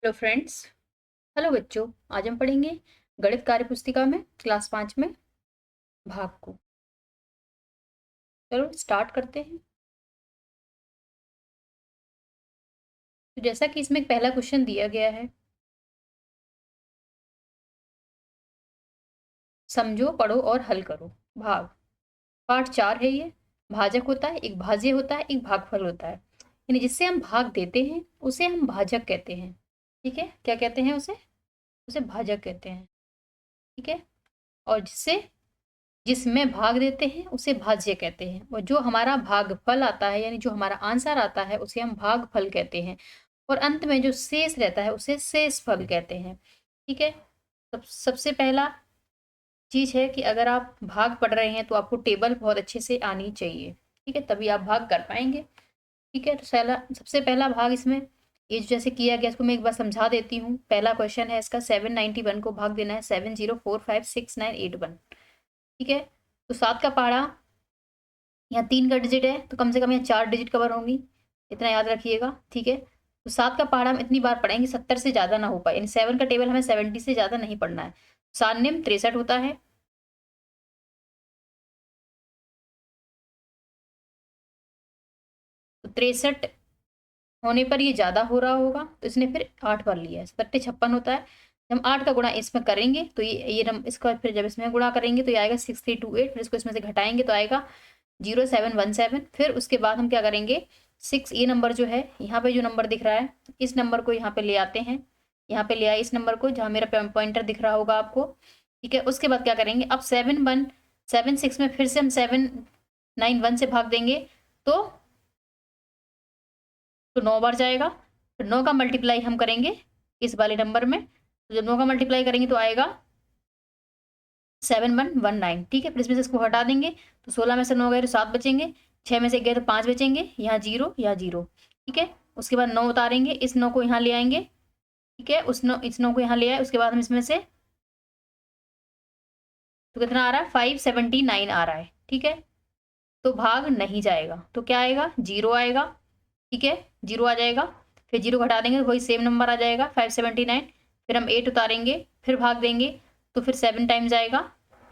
Hello friends. Hello बच्चों। आज हम पढ़ेंगे गणित कार्य पुस्तिका में क्लास 5 में भाग को। चलो स्टार्ट करते हैं। तो जैसा कि इसमें एक पहला क्वेश्चन दिया गया है, समझो पढ़ो और हल करो। भाग पार्ट 4 है ये। भाजक होता है, एक भाज्य होता है, एक भागफल होता है। यानी जिससे हम भाग देते हैं उसे हम भाजक कहते हैं। ठीक है, क्या कहते हैं उसे? उसे भाजक कहते हैं। ठीक है। और जिसमें भाग देते हैं उसे भाज्य कहते हैं, और जो हमारा भागफल आता है यानी जो हमारा आंसर आता है उसे हम भागफल कहते हैं। और अंत में जो शेष रहता है उसे शेष फल कहते हैं। ठीक है। सबसे पहला चीज है कि अगर आप भाग पढ़ रहे हैं तो आपको टेबल बहुत अच्छे से आनी चाहिए। ठीक है, तभी आप भाग कर पाएंगे। ठीक है, तो सबसे पहला भाग इसमें ये जो जैसे किया गया इसको मैं एक बार समझा देती हूँ। पहला क्वेश्चन है इसका, 791 को भाग देना है 70456981। ठीक है। तो 7 का पहाड़ा, यहाँ 3 का डिजिट है तो कम से कम यहाँ 4 डिजिट कवर होंगी, इतना याद रखिएगा। ठीक है। तो 7 का पहाड़ा हम इतनी बार पढ़ेंगे 70 से ज्यादा ना हो पाए, यानी 7 का टेबल हमें 70 से ज्यादा नहीं पढ़ना है। 7 निम 63 होता है। तो 63 होने पर ये ज्यादा हो रहा होगा तो इसने फिर 8 बार लिया है। 7 56 होता है। जब हम 8 का गुणा इसमें करेंगे तो ये इसका फिर जब इसमें गुणा करेंगे तो ये आएगा 6328। फिर इसको इसमें से घटाएंगे तो आएगा 0717। फिर उसके बाद हम क्या करेंगे, 6 ये नंबर जो है यहाँ पे जो नंबर दिख रहा है इस नंबर को यहाँ पे ले आते हैं। यहाँ पे ले आए इस नंबर को जहाँ मेरा पॉइंटर दिख रहा होगा आपको। ठीक है। उसके बाद क्या करेंगे, अब 7 में फिर से हम 791 से भाग देंगे तो 9 बार जाएगा। फिर 9 का मल्टीप्लाई हम करेंगे इस वाले नंबर में, तो जब 9 का मल्टीप्लाई करेंगे तो आएगा 7119। ठीक है। फिर इसमें से इसको हटा देंगे तो 16 में से 9 गए तो 7 बचेंगे, 6 में से 1 गए तो 5 बचेंगे, यहाँ 0 यहाँ 0। ठीक है। उसके बाद 9 उतारेंगे, इस 9 को यहाँ ले आएंगे। ठीक है, इस 9 को यहाँ ले आए। उसके बाद हम इसमें से तो कितना आ रहा है, 579 आ रहा है। ठीक है। तो भाग नहीं जाएगा तो क्या आएगा, 0 आएगा। ठीक है, 0 आ जाएगा। फिर 0 घटा देंगे तो वही सेम नंबर आ जाएगा 579। फिर हम 8 उतारेंगे, फिर भाग देंगे तो फिर 7 टाइम्स आएगा।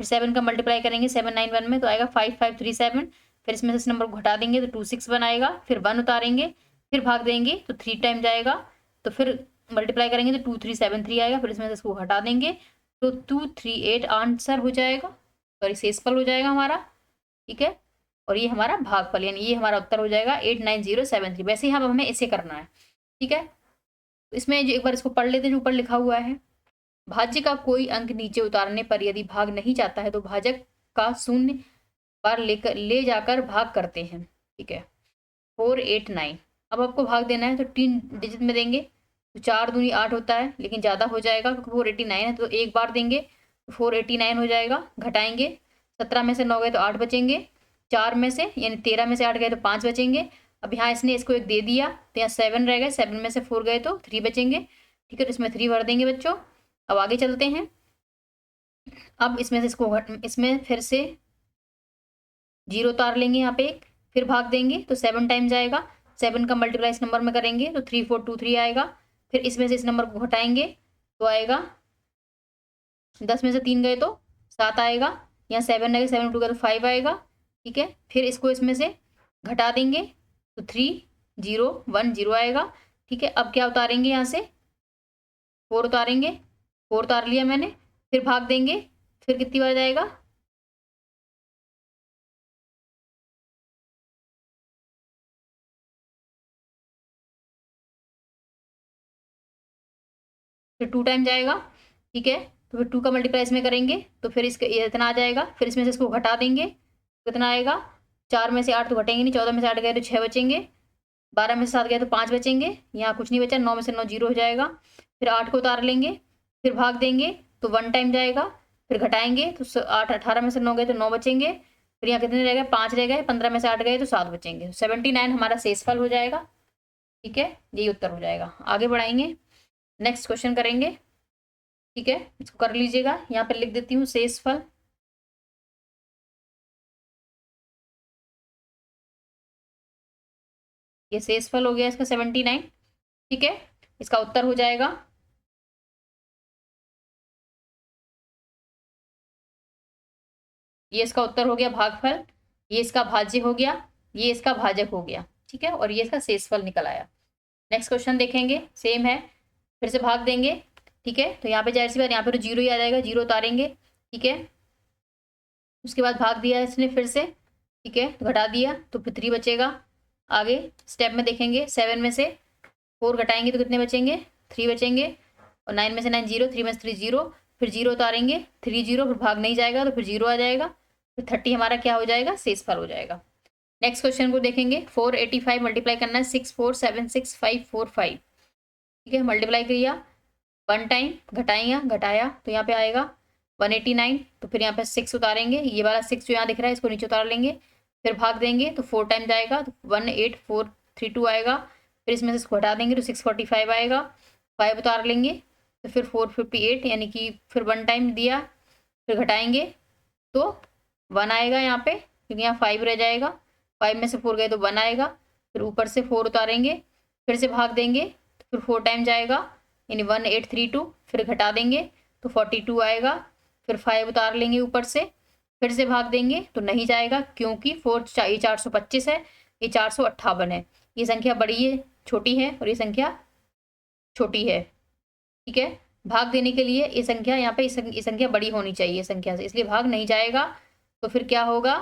फिर 7 का मल्टीप्लाई करेंगे 791 में तो आएगा 5537। फिर इसमें से इस नंबर को घटा देंगे तो 26 आएगा। फिर 1 उतारेंगे, फिर भाग देंगे तो 3 टाइम जाएगा। तो फिर मल्टीप्लाई करेंगे तो 2373 आएगा। फिर इसमें से इसको घटा देंगे तो 238 आंसर हो जाएगा, सॉरी शेषफल हो जाएगा हमारा। ठीक है। और ये हमारा भागफल यानी ये हमारा उत्तर हो जाएगा 89073। वैसे ही हमें इसे करना है। ठीक है। तो इसमें जो एक बार इसको पढ़ लेते हैं जो ऊपर लिखा हुआ है, भाज्य का कोई अंक नीचे उतारने पर यदि भाग नहीं जाता है तो भाजक का शून्य बार लेकर ले जाकर भाग करते हैं। ठीक है। 489। अब आपको भाग देना है तो 3 डिजिट में देंगे तो 4 दूनी 8 होता है, लेकिन ज्यादा हो जाएगा क्योंकि 489 है तो एक बार देंगे तो 489 हो जाएगा। घटाएंगे, 17 में से 9 गए तो 8 बचेंगे, 4 में से यानी 13 में से 8 गए तो 5 बचेंगे। अब यहाँ इसने इसको एक दे दिया तो यहाँ 7 रह गए, 7 में से 4 गए तो 3 बचेंगे। ठीक है, तो इसमें 3 भर देंगे बच्चों। अब आगे चलते हैं। अब इसमें से इसमें फिर से 0 उतार लेंगे यहाँ पे एक, फिर भाग देंगे तो 7 टाइम जाएगा। 7 का मल्टीप्लाई इस नंबर में करेंगे तो 3423 आएगा। फिर इसमें से इस नंबर को घटाएंगे तो आएगा 10 में से 3 गए तो 7 आएगा। यहाँ 7 आएगा, 7 टू का तो 5 आएगा। ठीक है। फिर इसको इसमें से घटा देंगे तो 3010 आएगा। ठीक है। अब क्या उतारेंगे, यहाँ से 4 उतारेंगे, 4 उतार लिया मैंने। फिर भाग देंगे, फिर कितनी बार जाएगा, फिर 2 टाइम जाएगा। ठीक है। तो फिर 2 का मल्टीप्लाई इसमें करेंगे तो फिर इसका ये इतना आ जाएगा। फिर इसमें से इसको घटा देंगे, कितना आएगा, 4 में से 8 तो घटेंगे नहीं, 14 में से 8 गए तो 6 बचेंगे, 12 में से 7 गए तो 5 बचेंगे, यहाँ कुछ नहीं बचा, 9 में से 9 0 हो जाएगा। फिर 8 को उतार लेंगे, फिर भाग देंगे तो 1 टाइम जाएगा। फिर घटाएंगे तो 8 18 में से 9 गए तो 9 बचेंगे। फिर यहाँ कितने रह गए, 5 रह गए, 15 में से 8 गए तो 7 बचेंगे। 79 हमारा शेषफल हो जाएगा। ठीक है, यही उत्तर हो जाएगा। आगे बढ़ाएंगे, नेक्स्ट क्वेश्चन करेंगे। ठीक है, इसको कर लीजिएगा, यहाँ पे लिख देती हूँ शेषफल। ये शेषफल हो गया इसका 79। ठीक है। इसका उत्तर हो जाएगा ये इसका उत्तर हो गया भागफल, ये इसका भाज्य हो गया, ये इसका भाजक हो गया, ठीक है, और ये इसका शेषफल निकल आया। नेक्स्ट क्वेश्चन देखेंगे, सेम है, फिर से भाग देंगे, ठीक है। तो यहाँ पे जाहिर सी बात यहाँ पे तो जीरो ही आ जाएगा, जीरो उतारेंगे, ठीक है। उसके बाद भाग दिया इसने फिर से, ठीक है, तो घटा दिया तो फिर 3 बचेगा। आगे स्टेप में देखेंगे, 7 में से 4 घटाएंगे तो कितने बचेंगे, 3 बचेंगे, और 9 में से 9 जीरो, 3 में से 3 जीरो, फिर जीरो उतारेंगे, 3 जीरो, फिर भाग नहीं जाएगा तो फिर जीरो आ जाएगा, फिर 30 हमारा क्या हो जाएगा, शेषफल हो जाएगा। नेक्स्ट क्वेश्चन को देखेंगे, 485 मल्टीप्लाई करना है 6476545, ठीक है, मल्टीप्लाई किया 1 टाइम, घटाया तो यहाँ पे आएगा 189, तो फिर यहाँ पे 6 उतारेंगे, ये वाला 6 जो यहाँ दिख रहा है इसको नीचे उतार लेंगे, फिर भाग देंगे तो 4 टाइम जाएगा तो 18432 आएगा, फिर इसमें से इसको हटा देंगे तो 645 आएगा, 5 उतार लेंगे तो फिर 458, यानी कि फिर 1 टाइम दिया, फिर घटाएंगे तो 1 आएगा यहाँ पे, क्योंकि यहाँ 5 रह जाएगा, 5 में से 4 गए तो 1 आएगा, फिर ऊपर से 4 उतारेंगे, फिर से भाग देंगे तो फिर 4 टाइम जाएगा, यानी 1832, फिर घटा देंगे तो 42 आएगा, फिर 5 उतार लेंगे ऊपर से, फिर से भाग देंगे तो नहीं जाएगा, क्योंकि 4 ये 425 है, ये 458 है, ये संख्या बड़ी है छोटी है, और ये संख्या छोटी है, ठीक है। भाग देने के लिए ये संख्या यहाँ पे ये संख्या बड़ी होनी चाहिए संख्या से, इसलिए भाग नहीं जाएगा। तो फिर क्या होगा,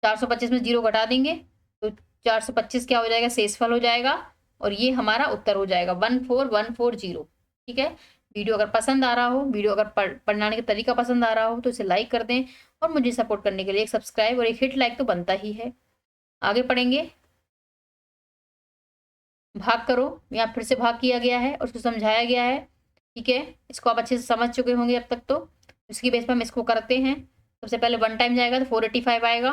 425 में जीरो घटा देंगे तो 425 क्या हो जाएगा, शेषफल हो जाएगा, और ये हमारा उत्तर हो जाएगा 14140, ठीक है। वीडियो अगर पसंद आ रहा हो, वीडियो अगर पढ़ाने का तरीका पसंद आ रहा हो तो इसे लाइक कर दें, और मुझे सपोर्ट करने के लिए एक सब्सक्राइब और एक हिट लाइक तो बनता ही है। आगे पढ़ेंगे, भाग करो, यहाँ फिर से भाग किया गया है और उसको समझाया गया है, ठीक है। इसको आप अच्छे से समझ चुके होंगे अब तक, तो इसकी बेस पर हम इसको करते हैं। सबसे पहले 1 टाइम जाएगा तो 485 आएगा,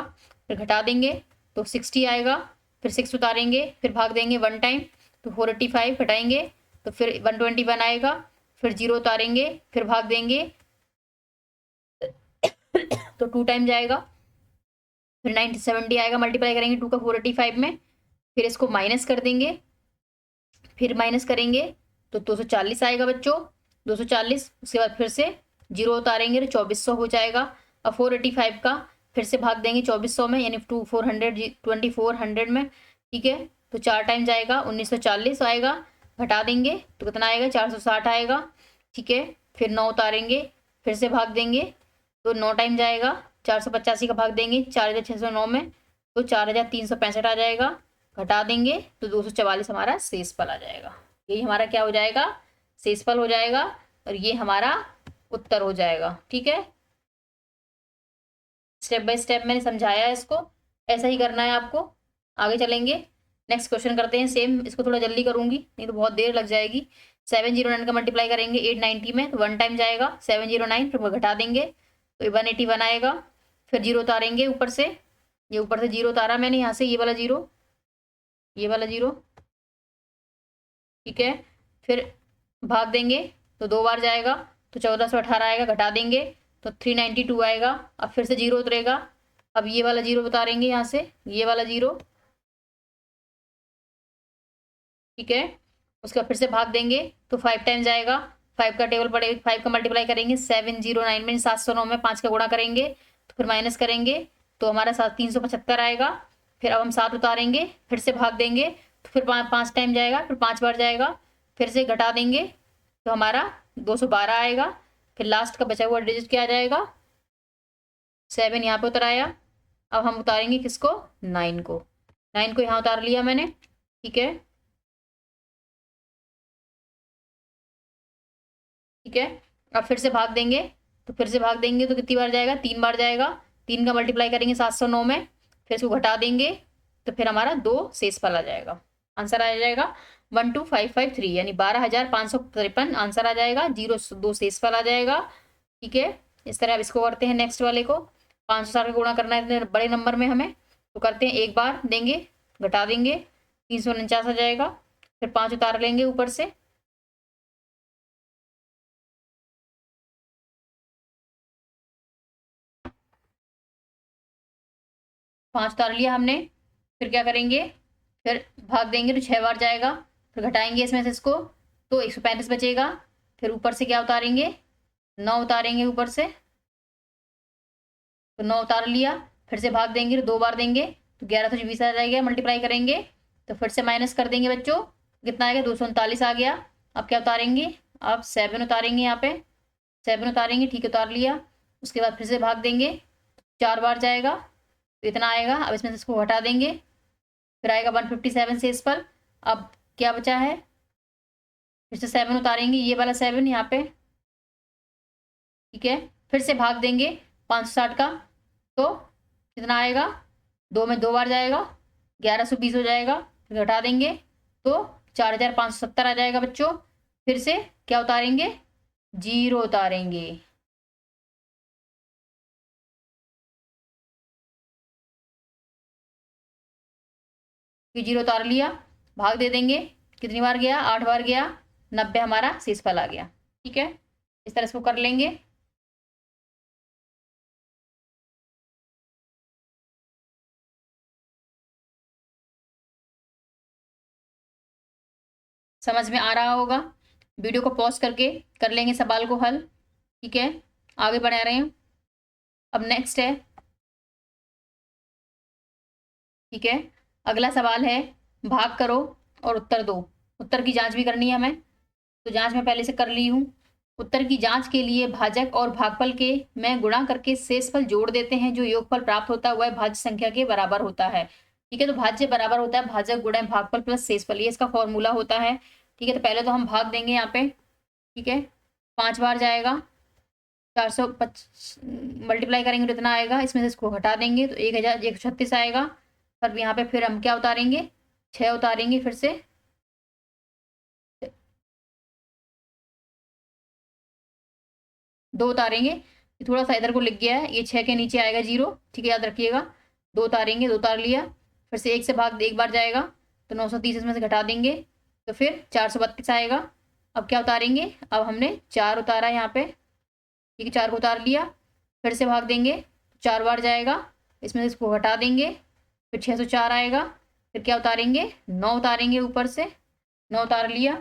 फिर घटा देंगे तो 60 आएगा, फिर 6 उतारेंगे, फिर भाग देंगे 1 टाइम तो 485, घटाएंगे तो फिर 121 आएगा, फिर जीरो उतारेंगे, फिर भाग देंगे तो 2 टाइम जाएगा, फिर 970 आएगा, मल्टीप्लाई करेंगे 2 का 485 में, फिर इसको माइनस कर देंगे, फिर माइनस करेंगे तो 240 आएगा बच्चों, 240, उसके बाद फिर से जीरो उतारेंगे तो 2400 हो जाएगा। अब 485 का फिर से भाग देंगे 2400 में, यानी 2400 में, ठीक है। तो 4 टाइम जाएगा 1940 आएगा, घटा देंगे तो कितना आएगा, 460 आएगा, ठीक है। फिर 9 उतारेंगे, फिर से भाग देंगे तो 9 टाइम जाएगा, 485 का भाग देंगे 4609 में तो 4365 आ जाएगा, घटा देंगे तो 244 हमारा शेषफल आ जाएगा। यही हमारा क्या हो जाएगा, शेषफल हो जाएगा, और ये हमारा उत्तर हो जाएगा, ठीक है। स्टेप बाय स्टेप मैंने समझाया है इसको, ऐसा ही करना है आपको। आगे चलेंगे, नेक्स्ट क्वेश्चन करते हैं सेम, इसको थोड़ा जल्दी करूंगी नहीं तो बहुत देर लग जाएगी। 709 का मल्टीप्लाई करेंगे 890 में तो 1 टाइम जाएगा 709, फिर घटा देंगे तो 181 आएगा, फिर जीरो उतारेंगे ऊपर से, ये ऊपर से जीरो उतारा मैंने यहाँ से, ये वाला जीरो, ये वाला जीरो, ठीक है। फिर भाग देंगे तो 2 बार जाएगा तो 1418 आएगा, घटा देंगे तो 392 आएगा, अब फिर से जीरो उतरेगा, अब ये वाला जीरो उतारेंगे यहाँ से, ये वाला जीरो, ठीक है। उसके बाद फिर से भाग देंगे तो 5 टाइम जाएगा, 5 का टेबल पड़े, 5 का मल्टीप्लाई करेंगे 709 में, 709 में 5 का गुणा करेंगे तो फिर माइनस करेंगे तो हमारा 375 आएगा, फिर अब हम 7 उतारेंगे, फिर से भाग देंगे तो फिर 5 टाइम जाएगा, फिर 5 बार जाएगा, फिर से घटा देंगे तो हमारा 212 आएगा, फिर लास्ट का बचा हुआ डिजिट क्या आ जाएगा, 7 यहाँ पे उतराया। अब हम उतारेंगे किसको, 9 को, 9 को यहाँ उतार लिया मैंने, ठीक है, ठीक है। अब फिर से भाग देंगे तो फिर से भाग देंगे तो कितनी बार जाएगा, 3 बार जाएगा, 3 का मल्टीप्लाई करेंगे 709 में, फिर इसको घटा देंगे तो फिर हमारा 2 शेषफल आ जाएगा, आंसर आ जाएगा 12553, यानी 12553 आंसर आ जाएगा, 2 शेषफल आ जाएगा, ठीक है। इस तरह अब इसको करते हैं नेक्स्ट वाले को, 560 का गुणा करना है इतने बड़े नंबर में हमें, तो करते हैं, एक बार देंगे, घटा देंगे 349 आ जाएगा, फिर 5 उतार लेंगे ऊपर से, 5 उतार लिया हमने, फिर क्या करेंगे, फिर भाग देंगे तो 6 बार जाएगा, फिर घटाएंगे इसमें से इसको तो 135 बचेगा। फिर ऊपर से क्या उतारेंगे, 9 उतारेंगे ऊपर से, तो 9 उतार लिया। फिर से भाग देंगे तो 2 बार देंगे तो 1120 आ जाएगा। मल्टीप्लाई करेंगे तो फिर से माइनस कर देंगे बच्चों, कितना आएगा 239 आ गया। अब क्या उतारेंगे, अब 7 उतारेंगे, यहाँ पे 7 उतारेंगे, ठीक है उतार लिया। उसके बाद फिर से भाग देंगे, 4 बार जाएगा तो इतना आएगा। अब इसमें से इसको हटा देंगे, फिर आएगा 157 से इस पर। अब क्या बचा है, फिर से 7 उतारेंगे, ये वाला 7 यहाँ पे, ठीक है। फिर से भाग देंगे 560 का, तो कितना आएगा, 2 में 2 बार जाएगा, 1120 हो जाएगा। फिर घटा देंगे तो 4570 आ जाएगा बच्चों। फिर से क्या उतारेंगे, 0 उतारेंगे। फिर 0 उतार लिया, भाग दे देंगे, कितनी बार गया, 8 बार गया, 90 हमारा शेषफल आ गया। ठीक है, इस तरह से वो कर लेंगे। समझ में आ रहा होगा, वीडियो को पॉज करके कर लेंगे सवाल को हल। ठीक है, आगे बढ़ा रहे हैं। अब नेक्स्ट है, ठीक है, अगला सवाल है, भाग करो और उत्तर दो। उत्तर की जांच भी करनी है हमें, तो जांच मैं पहले से कर ली हूँ। उत्तर की जांच के लिए भाजक और भागफल के में गुणा करके शेषफल जोड़ देते हैं। जो योगफल प्राप्त होता है वह भाज्य संख्या के बराबर होता है। ठीक है, तो भाज्य बराबर होता है भाजक गुणा भागफल प्लस शेषफल, ये इसका फॉर्मूला होता है। ठीक है, तो पहले तो हम भाग देंगे यहाँ पे, ठीक है, 5 बार जाएगा, 425 मल्टीप्लाई करेंगे तो इतना आएगा। इसमें से इसको हटा देंगे तो 1136 आएगा। पर यहाँ पे फिर हम क्या उतारेंगे, 6 उतारेंगे, फिर से 2 उतारेंगे, थोड़ा सा इधर को लिख गया है, ये 6 के नीचे आएगा 0, ठीक है, याद रखिएगा। 2 उतारेंगे, 2 उतार लिया। फिर से 1 से भाग एक बार जाएगा तो 930 इसमें से घटा देंगे तो फिर 432 आएगा। अब क्या उतारेंगे, अब हमने 4 उतारा यहाँ पे, ठीक है, 4 को उतार लिया। फिर से भाग देंगे, 4 बार जाएगा, इसमें से इसको हटा देंगे, फिर 604 आएगा। फिर क्या उतारेंगे, 9 उतारेंगे ऊपर से, 9 उतार लिया।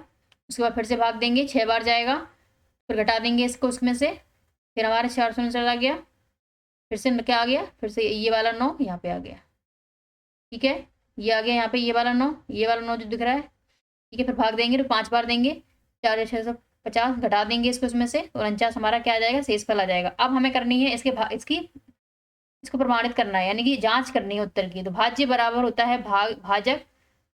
उसके बाद फिर से भाग देंगे, 6 बार जाएगा, फिर घटा देंगे इसको उसमें से, फिर हमारे 469 आ गया। फिर से क्या आ गया, फिर से ये वाला 9 यहाँ पे आ गया, ठीक है, ये आ गया यहाँ पे, ये वाला 9, ये वाला 9 जो दिख रहा है, ठीक है। फिर भाग देंगे तो 5 बार देंगे, 4 650 घटा देंगे इसको इसमें से, और 49 हमारा क्या आ जाएगा, शेषफल आ जाएगा। अब हमें करनी है इसको प्रमाणित करना है, यानी कि जांच करनी है उत्तर की। तो भाज्य बराबर होता है भाजक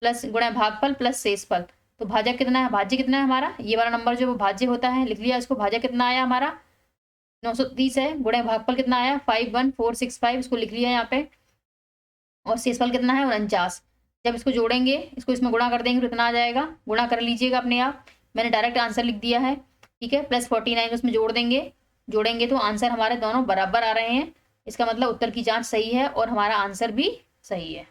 प्लस गुणा भागफल प्लस शेषफल। तो भाजक कितना है, भाज्य कितना है हमारा, ये वाला नंबर जो वो भाज्य होता है, लिख लिया इसको। भाजक कितना आया हमारा 930 है, गुणा भागफल कितना आया 51465, इसको लिख लिया यहाँ पे। और शेषफल कितना है 49। जब इसको जोड़ेंगे, इसको इसमें गुणा कर देंगे तो इतना आ जाएगा, गुणा कर लीजिएगा अपने आप, मैंने डायरेक्ट आंसर लिख दिया है। ठीक है, प्लस 49 उसमें जोड़ देंगे, जोड़ेंगे तो आंसर हमारे दोनों बराबर आ रहे हैं। इसका मतलब उत्तर की जांच सही है और हमारा आंसर भी सही है।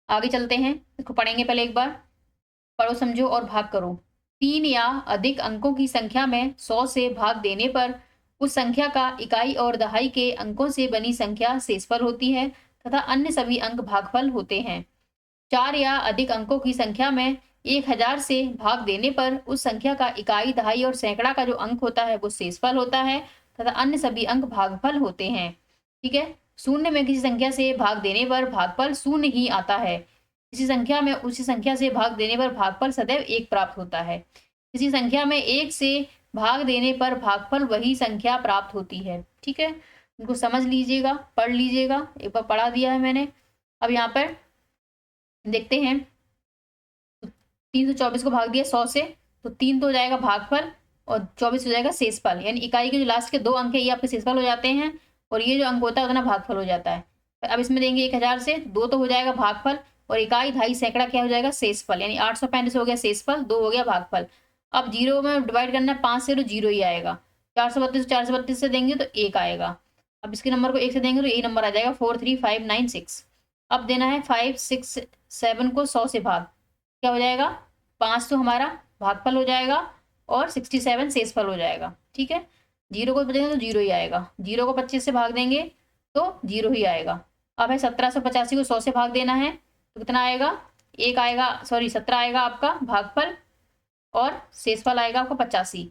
आगे चलते हैं, इसको पढ़ेंगे पहले एक बार। पढ़ो, समझो और भाग करो। 3 या अधिक अंकों की संख्या में 100 से भाग देने पर उस संख्या का इकाई और दहाई के अंकों से बनी संख्या शेषफल होती है तथा अन्य सभी अंक भागफल होते हैं। 4 या अधिक अंकों की संख्या में 1000 से भाग देने पर उस संख्या का इकाई, दहाई और सैकड़ा का जो अंक होता है वो शेषफल होता है तथा अन्य सभी अंक भागफल होते हैं। ठीक है, शून्य में किसी संख्या से भाग देने पर भागफल शून्य ही आता है। किसी संख्या में उसी संख्या से भाग देने पर भागफल सदैव 1 प्राप्त होता है। किसी संख्या में 1 से भाग देने पर भागफल वही संख्या प्राप्त होती है। ठीक है, उनको समझ लीजिएगा, पढ़ लीजिएगा, एक बार पढ़ा दिया है मैंने। अब यहाँ पर देखते हैं, 324 को भाग दिया 100 से, तो 3 तो हो जाएगा भागफल और 24 हो जाएगा शेषफल, यानी इकाई के जो लास्ट के 2 अंक है ये आपके शेषफल हो जाते हैं और ये जो अंक होता है उतना भागफल हो जाता है। अब इसमें देंगे 1000 से, 2 तो हो जाएगा भागफल और इकाई, दहाई, सैकड़ा क्या हो जाएगा शेषफल, यानी 835 हो गया शेषफल, 2 हो गया भागफल। अब 0 में डिवाइड करना है 5 से तो 0 ही आएगा। 432 से देंगे तो 1 आएगा। अब इसके नंबर को 1 से देंगे तो यही नंबर आ जाएगा 43596। अब देना है 5 6 7 को 100 से भाग, क्या हो जाएगा 5 तो हमारा भागफल हो जाएगा और 67 शेषफल हो जाएगा। ठीक है, 0 को बचेगा तो 0 ही आएगा, 0 को 25 से भाग देंगे तो 0 ही आएगा। अब है 1785 को 100 से भाग देना है तो कितना आएगा, एक आएगा, सॉरी 17 आएगा आपका भागफल और शेषफल आएगा आपका 85।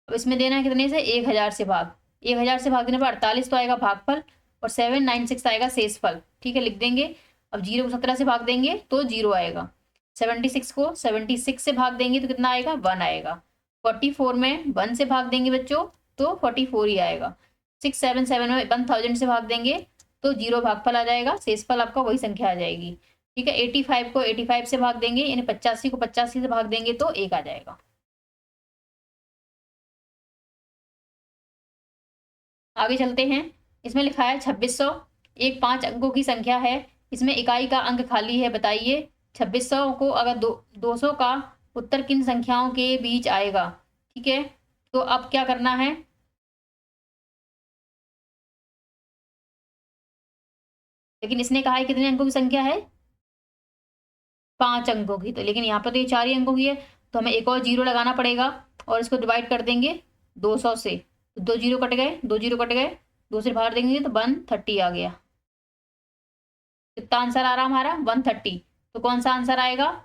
अब इसमें देना है कितने से, 1000 से भाग, 1000 से भाग देने पर 48 तो आएगा भागफल और 796 आएगा शेषफल। ठीक है, लिख देंगे। अब 0 को 17 से भाग देंगे तो 0 आएगा, 76 को 76 से भाग देंगे तो कितना आएगा, 1 आएगा। 44 में 1 से भाग देंगे बच्चों तो 44 ही आएगा। 677 में 1000 से भाग देंगे तो 0 भागफल आ जाएगा, शेषफल आपका वही संख्या आ जाएगी। ठीक है, 85 को 85 से भाग देंगे, यानी 85 को 85 से भाग देंगे तो 1 आ जाएगा। आगे चलते हैं। इसमें लिखा है 2600, एक 5 अंकों की संख्या है, इसमें इकाई का अंक खाली है, बताइए 2600 को अगर 200 का उत्तर किन संख्याओं के बीच आएगा। ठीक है, तो अब क्या करना है, लेकिन इसने कहा है कितने अंकों की संख्या है, 5 अंकों की, तो लेकिन यहाँ पर तो ये 4 ही अंकों की है, तो हमें एक और 0 लगाना पड़ेगा और इसको डिवाइड कर देंगे 200 से, तो 2 0 कट गए, 2 0 कट गए, 2 से बाहर देंगे तो 130 आ गया। कितना आंसर आ रहा हमारा, 130। तो कौन सा आंसर आएगा,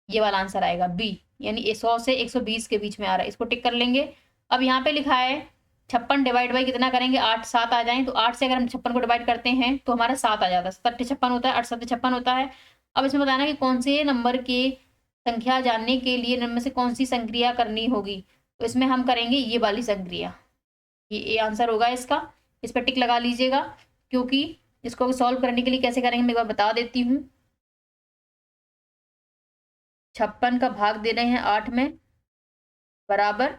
ये वाला आंसर आएगा बी, यानी 100 से 120 के बीच में आ रहा है, इसको टिक कर लेंगे। अब यहाँ पे लिखा है 56 डिवाइड बाई कितना करेंगे, 8 7 आ जाए, तो 8 से अगर हम 56 को डिवाइड करते हैं तो हमारा 7 आ जाता है, 7 56 होता है, 8 7 56 होता है। अब इसमें बताना कि कौन से नंबर की संख्या जानने के लिए इनमें से कौन सी संक्रिया करनी होगी, तो इसमें हम करेंगे ये वाली संक्रिया, ये आंसर होगा इसका, इस पर टिक लगा लीजिएगा। क्योंकि इसको सॉल्व करने के लिए कैसे करेंगे मैं एक बार बता देती हूँ। 56 का भाग दे रहे हैं 8 में बराबर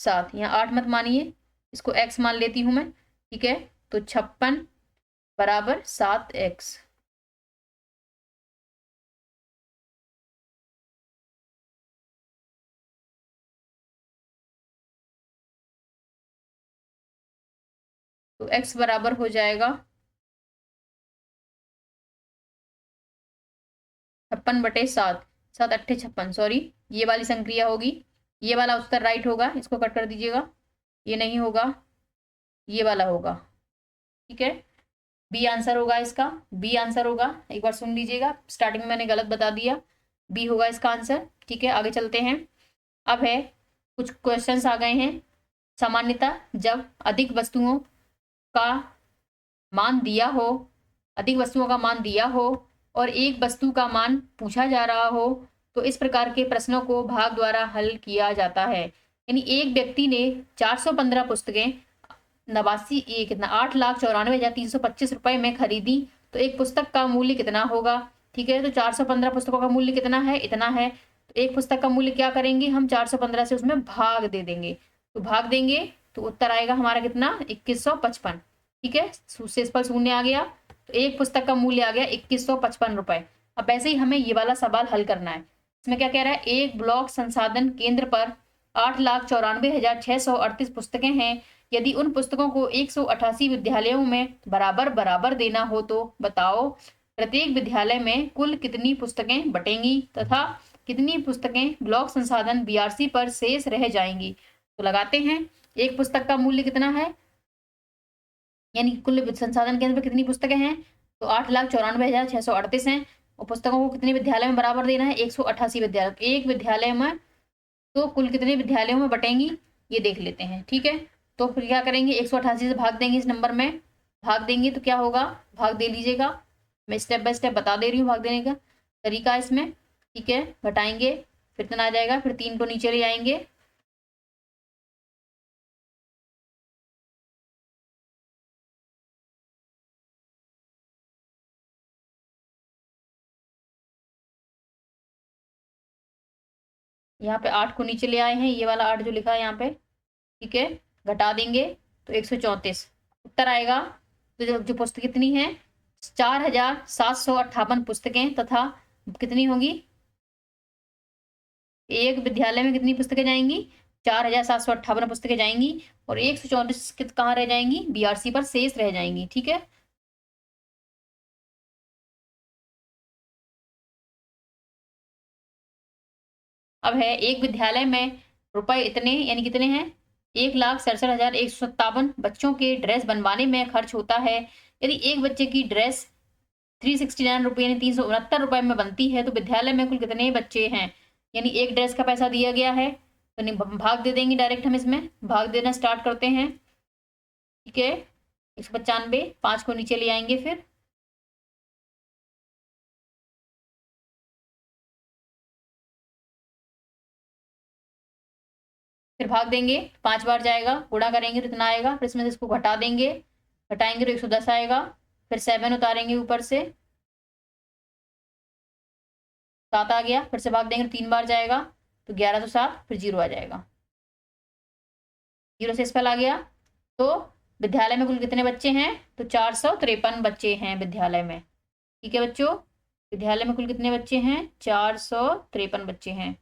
7, यहाँ 8 मत मानिए, इसको x मान लेती हूँ मैं। ठीक है, तो 56 बराबर 7x। तो x बराबर हो जाएगा 56/7, 7 8 56, सॉरी ये वाली संक्रिया होगी, ये वाला उत्तर राइट होगा, इसको कट कर दीजिएगा, ये नहीं होगा, ये वाला होगा। ठीक है, बी आंसर होगा इसका, बी आंसर होगा, एक बार सुन लीजिएगा, स्टार्टिंग में मैंने गलत बता दिया, बी होगा इसका आंसर। ठीक है, आगे चलते हैं। अब है कुछ क्वेश्चंस आ गए हैं। सामान्यतः जब अधिक वस्तुओं का मान दिया हो, अधिक वस्तुओं का मान दिया हो और एक वस्तु का मान पूछा जा रहा हो तो इस प्रकार के प्रश्नों को भाग द्वारा हल किया जाता है। यानी एक व्यक्ति ने 415 पुस्तकें नवासी ये कितना 8,94,325 रुपए में खरीदी, तो एक पुस्तक का मूल्य कितना होगा। ठीक है, तो 415 पुस्तकों का मूल्य कितना है, इतना है, तो एक पुस्तक का मूल्य क्या करेंगे हम, 415 से उसमें भाग दे देंगे, तो भाग देंगे तो उत्तर आएगा हमारा कितना, 2155। ठीक है, शेषफल शून्य आ गया, तो एक पुस्तक का मूल्य आ गया 2155 रुपए। अब वैसे ही हमें ये वाला सवाल हल करना है। इसमें क्या कह रहा है, एक ब्लॉक संसाधन केंद्र पर 8,94,638 पुस्तकें हैं, यदि उन पुस्तकों को 188 विद्यालयों में बराबर बराबर देना हो तो बताओ प्रत्येक विद्यालय में कुल कितनी पुस्तकें बटेंगी तथा कितनी पुस्तकें ब्लॉक संसाधन बीआरसी पर शेष रह जाएंगी। तो लगाते हैं, एक पुस्तक का मूल्य कितना है, यानी कुल संसाधन केंद्र पर कितनी पुस्तकें हैं, तो 8,94,638 हैं, और पुस्तकों को कितने विद्यालय में बराबर देना है, 188 विद्यालय, एक विद्यालय में तो कुल कितने विद्यालयों में बटेंगी ये देख लेते हैं। ठीक है, तो फिर क्या करेंगे, 188 से भाग देंगे, इस नंबर में भाग देंगे तो क्या होगा, भाग दे लीजिएगा, मैं स्टेप बाय स्टेप बता दे रही हूँ भाग देने का तरीका इसमें। ठीक है, घटाएंगे फिर इतना आ जाएगा, फिर 3 को नीचे ले आएंगे, यहाँ पे 8 को नीचे ले आए हैं, ये वाला 8 जो लिखा है यहाँ पे। ठीक है, घटा देंगे तो 134 उत्तर आएगा। तो जो पुस्तक कितनी है, 4,758 पुस्तकें तथा कितनी होंगी, एक विद्यालय में कितनी पुस्तकें जाएंगी, 4,758 पुस्तकें जाएंगी और 134 कहाँ रह जाएंगी, बीआरसी पर शेष रह जाएंगी। ठीक है, अब है एक विद्यालय में रुपए इतने यानी कितने हैं, 1,67,157 बच्चों के ड्रेस बनवाने में खर्च होता है। यदि एक बच्चे की ड्रेस 369 यानी 369 में बनती है, तो विद्यालय में कुल कितने बच्चे हैं, यानी एक ड्रेस का पैसा दिया गया है, तो नहीं भाग दे देंगे डायरेक्ट, हम इसमें भाग देना स्टार्ट करते हैं। ठीक है, 195, 5 को नीचे ले आएंगे, फिर भाग देंगे, 5 बार जाएगा, गुणा करेंगे तो इतना आएगा, फिर इसमें से इसको घटा देंगे, घटाएंगे तो 110 आएगा, फिर 7 उतारेंगे ऊपर से, 7 आ गया, फिर से भाग देंगे तो 3 बार जाएगा, तो 11 तो 7, फिर 0 आ जाएगा, 0 से इस पर आ गया। तो विद्यालय में कुल कितने बच्चे हैं, तो 453 बच्चे हैं विद्यालय में। ठीक है बच्चों, विद्यालय में कुल कितने बच्चे हैं, 453 बच्चे हैं।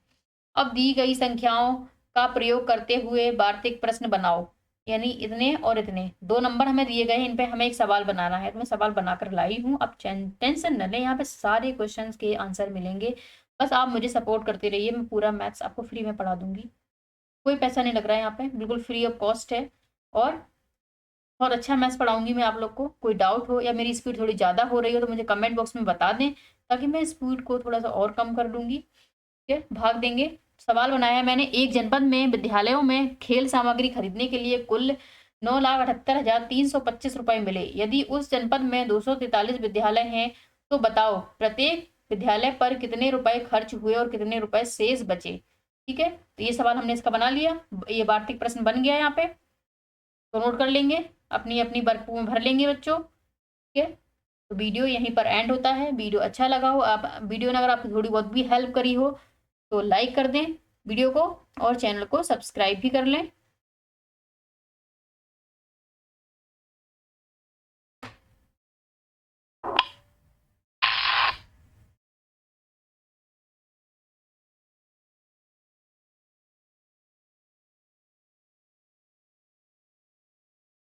अब दी गई संख्याओं का प्रयोग करते हुए वार्तिक प्रश्न बनाओ, यानी इतने और इतने 2 नंबर हमें दिए गए हैं, इन पे हमें एक सवाल बनाना है, तो मैं सवाल बनाकर लाई हूँ। अब टेंशन न लें, यहाँ पे सारे क्वेश्चंस के आंसर मिलेंगे, बस आप मुझे सपोर्ट करते रहिए, मैं पूरा मैथ्स आपको फ्री में पढ़ा दूंगी, कोई पैसा नहीं लग रहा है यहाँ पे, बिल्कुल फ्री ऑफ कॉस्ट है, और बहुत अच्छा मैथ्स पढ़ाऊंगी मैं आप लोग को। कोई डाउट हो या मेरी स्पीड थोड़ी ज़्यादा हो रही हो तो मुझे कमेंट बॉक्स में बता दें, ताकि मैं स्पीड को थोड़ा सा और कम कर दूंगी। ठीक है, भाग देंगे। सवाल बनाया मैंने, एक जनपद में विद्यालयों में खेल सामग्री खरीदने के लिए कुल 9,78,325 रुपए मिले। यदि उस जनपद में 243 विद्यालय हैं, तो बताओ प्रत्येक विद्यालय पर कितने रुपए खर्च हुए और कितने रुपए शेष बचे। ठीक है, तो ये सवाल हमने इसका बना लिया, ये वार्तिक प्रश्न बन गया यहाँ पे, तो नोट कर लेंगे, अपनी अपनी वर्कबुक में भर लेंगे बच्चों। ठीक है, तो वीडियो यहीं पर एंड होता है। वीडियो अच्छा लगा हो, आप वीडियो ने अगर आपको थोड़ी बहुत भी हेल्प करी हो तो लाइक कर दें वीडियो को, और चैनल को सब्सक्राइब भी कर लें।